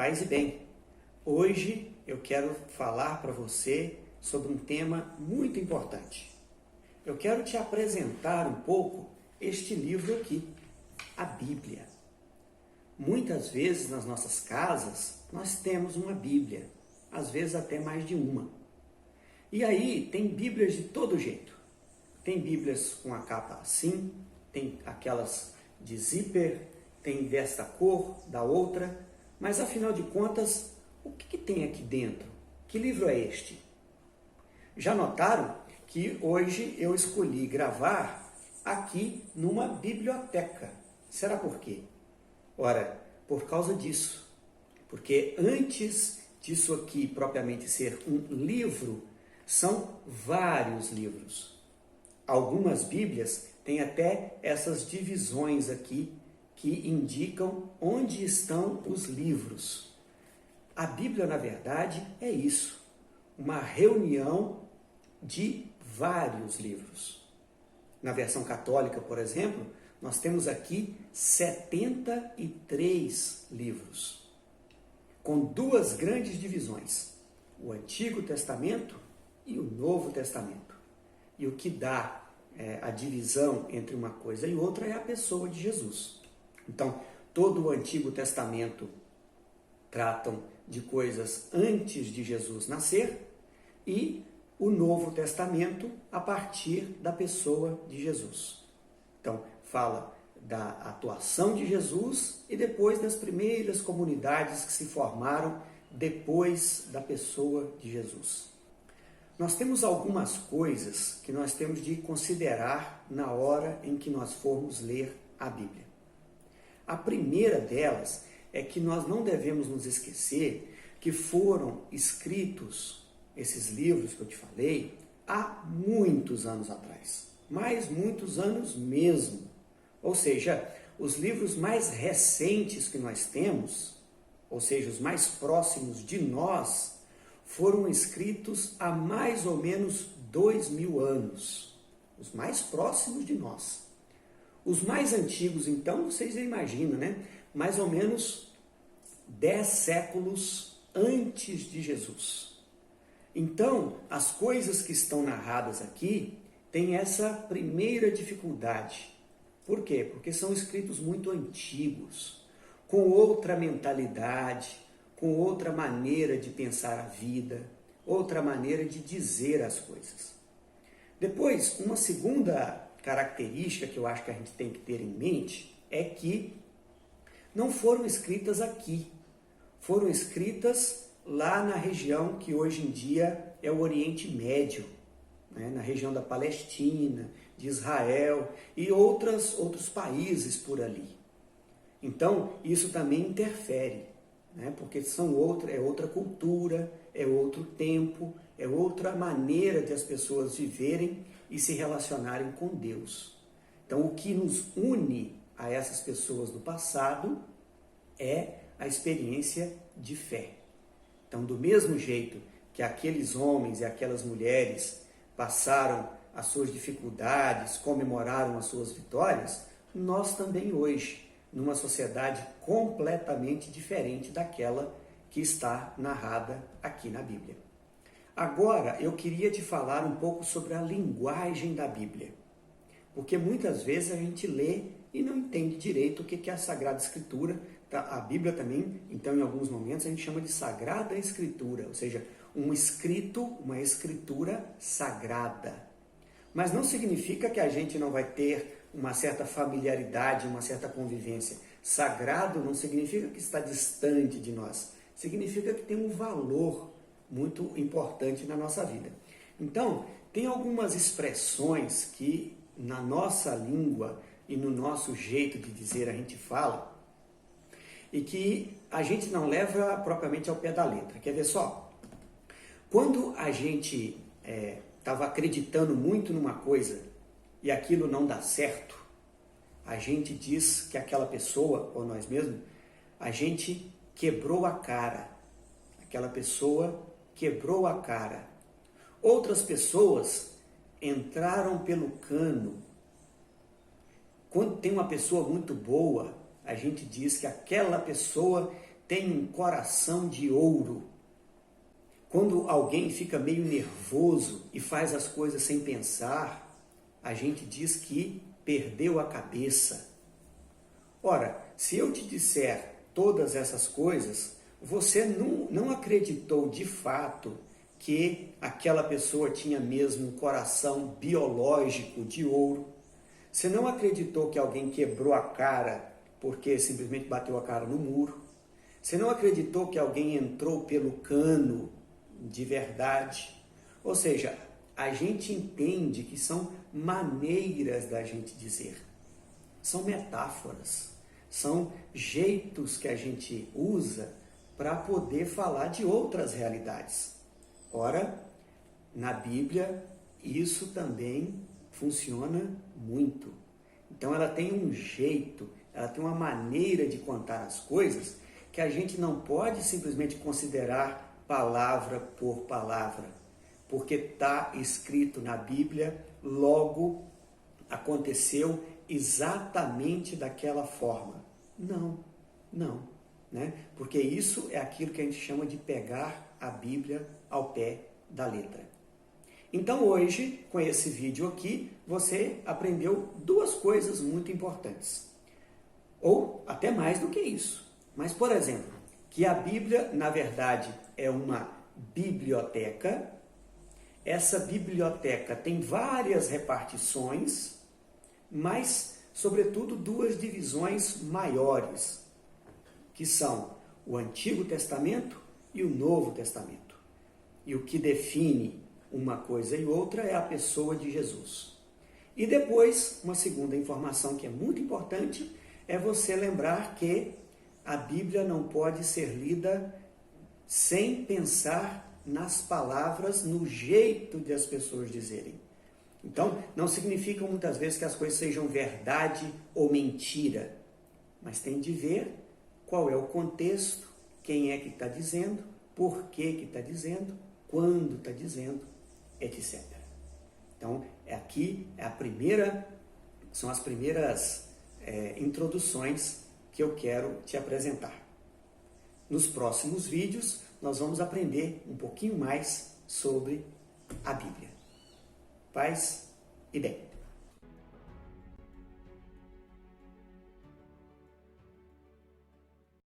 Paz e bem. Hoje eu quero falar para você sobre um tema muito importante. Eu quero te apresentar um pouco este livro aqui, a Bíblia. Muitas vezes nas nossas casas nós temos uma Bíblia, às vezes até mais de uma. E aí tem Bíblias de todo jeito. Tem Bíblias com a capa assim, tem aquelas de zíper, tem desta cor, da outra, mas afinal de contas, o que tem aqui dentro? Que livro é este? Já notaram que hoje eu escolhi gravar aqui numa biblioteca. Será por quê? Ora, por causa disso. Porque antes disso aqui propriamente ser um livro, são vários livros. Algumas Bíblias têm até essas divisões aqui que indicam onde estão os livros. A Bíblia, na verdade, é isso, uma reunião de vários livros. Na versão católica, por exemplo, nós temos aqui 73 livros, com duas grandes divisões, o Antigo Testamento e o Novo Testamento. E o que dá a divisão entre uma coisa e outra é a pessoa de Jesus. Então, todo o Antigo Testamento tratam de coisas antes de Jesus nascer e o Novo Testamento a partir da pessoa de Jesus. Então, fala da atuação de Jesus e depois das primeiras comunidades que se formaram depois da pessoa de Jesus. Nós temos algumas coisas que nós temos de considerar na hora em que nós formos ler a Bíblia. A primeira delas é que nós não devemos nos esquecer que foram escritos esses livros que eu te falei há muitos anos atrás, mas muitos anos mesmo. Ou seja, os livros mais recentes que nós temos, ou seja, os mais próximos de nós, foram escritos há mais ou menos 2000 anos, os mais próximos de nós. Os mais antigos, então, vocês imaginam, né? Mais ou menos 10 séculos antes de Jesus. Então, as coisas que estão narradas aqui têm essa primeira dificuldade. Por quê? Porque são escritos muito antigos, com outra mentalidade, com outra maneira de pensar a vida, outra maneira de dizer as coisas. Depois, uma segunda característica que eu acho que a gente tem que ter em mente é que não foram escritas aqui, foram escritas lá na região que hoje em dia é o Oriente Médio, né? Na região da Palestina, de Israel e outros países por ali. Então, isso também interfere, né? Porque é outra cultura, é outro tempo, é outra maneira de as pessoas viverem e se relacionarem com Deus. Então, o que nos une a essas pessoas do passado é a experiência de fé. Então, do mesmo jeito que aqueles homens e aquelas mulheres passaram as suas dificuldades, comemoraram as suas vitórias, nós também hoje, numa sociedade completamente diferente daquela que está narrada aqui na Bíblia. Agora, eu queria te falar um pouco sobre a linguagem da Bíblia, porque muitas vezes a gente lê e não entende direito o que é a Sagrada Escritura. A Bíblia também, então, em alguns momentos, a gente chama de Sagrada Escritura, ou seja, um escrito, uma escritura sagrada. Mas não significa que a gente não vai ter uma certa familiaridade, uma certa convivência. Sagrado não significa que está distante de nós, significa que tem um valor muito importante na nossa vida. Então, tem algumas expressões que na nossa língua e no nosso jeito de dizer a gente fala e que a gente não leva propriamente ao pé da letra. Quer ver só? Quando a gente estava acreditando muito numa coisa e aquilo não dá certo, a gente diz que aquela pessoa, ou nós mesmos, a gente quebrou a cara. Aquela pessoa quebrou a cara. Outras pessoas entraram pelo cano. Quando tem uma pessoa muito boa, a gente diz que aquela pessoa tem um coração de ouro. Quando alguém fica meio nervoso e faz as coisas sem pensar, a gente diz que perdeu a cabeça. Ora, se eu te disser todas essas coisas, você não acreditou de fato que aquela pessoa tinha mesmo um coração biológico de ouro. Você não acreditou que alguém quebrou a cara porque simplesmente bateu a cara no muro. Você não acreditou que alguém entrou pelo cano de verdade. Ou seja, a gente entende que são maneiras da gente dizer. São metáforas. São jeitos que a gente usa para poder falar de outras realidades. Ora, na Bíblia, isso também funciona muito. Então, ela tem um jeito, ela tem uma maneira de contar as coisas que a gente não pode simplesmente considerar palavra por palavra, porque está escrito na Bíblia, logo aconteceu exatamente daquela forma. Não, né? Porque isso é aquilo que a gente chama de pegar a Bíblia ao pé da letra. Então hoje, com esse vídeo aqui, você aprendeu duas coisas muito importantes. Ou até mais do que isso. Mas, por exemplo, que a Bíblia, na verdade, é uma biblioteca. Essa biblioteca tem várias repartições, mas, sobretudo, duas divisões maiores, que são o Antigo Testamento e o Novo Testamento. E o que define uma coisa e outra é a pessoa de Jesus. E depois, uma segunda informação que é muito importante, é você lembrar que a Bíblia não pode ser lida sem pensar nas palavras, no jeito de as pessoas dizerem. Então, não significa muitas vezes que as coisas sejam verdade ou mentira, mas tem de ver qual é o contexto, quem é que está dizendo, por que está dizendo, quando está dizendo, etc. Então, são as primeiras introduções que eu quero te apresentar. Nos próximos vídeos, nós vamos aprender um pouquinho mais sobre a Bíblia. Paz e bem.